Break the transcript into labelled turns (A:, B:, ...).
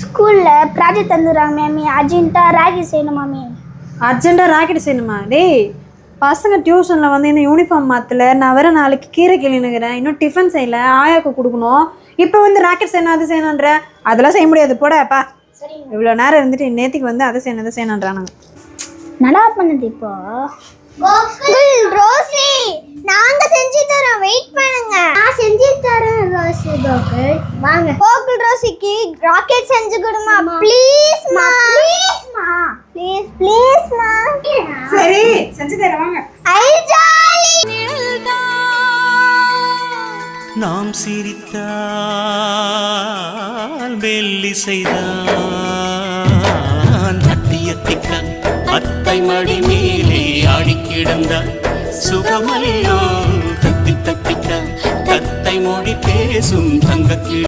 A: ஸ்கூல்ல ப்ராஜெக்ட் தந்துடுறாங்க மாமி. அர்ஜென்ட்டாக ராக்கெட் செய்யணும் மாமி.
B: அர்ஜென்ட்டாக ராக்கெட் செய்யணுமா? டேய் பசங்க டியூஷனில் வந்து இன்னும் யூனிஃபார்ம் மாற்றல. நான் வேறு நாளைக்கு கீரை கிளினுக்கிறேன். இன்னும் டிஃபன் செய்யலை, ஆயாவுக்கு கொடுக்கணும். இப்போ வந்து ராக்கெட் செய்யணும் அது செய்யணுன்ற அதெல்லாம் செய்ய முடியாது போடப்பா. இவ்வளோ நேரம் இருந்துட்டு நேற்றுக்கு வந்து அதை செய்யணும் அதை செய்யணுன்றானுங்க.
A: நல்லா பண்ணது. இப்போ ரோசி நாங்க செஞ்சு தரோம், வெயிட் பண்ணுங்க. நான் செஞ்சு தரேன் ரோசி. கோகுல் வாங்க. கோகுல் ரோசிக்கு ராக்கெட் செஞ்சு கொடுமா ப்ளீஸ் மா. ப்ளீஸ் மா, ப்ளீஸ் ப்ளீஸ் மா.
B: சரி செஞ்சு தரேன் வாங்க.
A: ஐ ஜாலி.
C: நாம் சிரித்தால் வெள்ளி செய்தான் அத்தியத்திக்க அத்தை மடி மேலே ஆடி கிடந்தார் சுகமல்லோ தத்தி தத்திக்க தத்தை மொழி பேசும் தங்கக்கி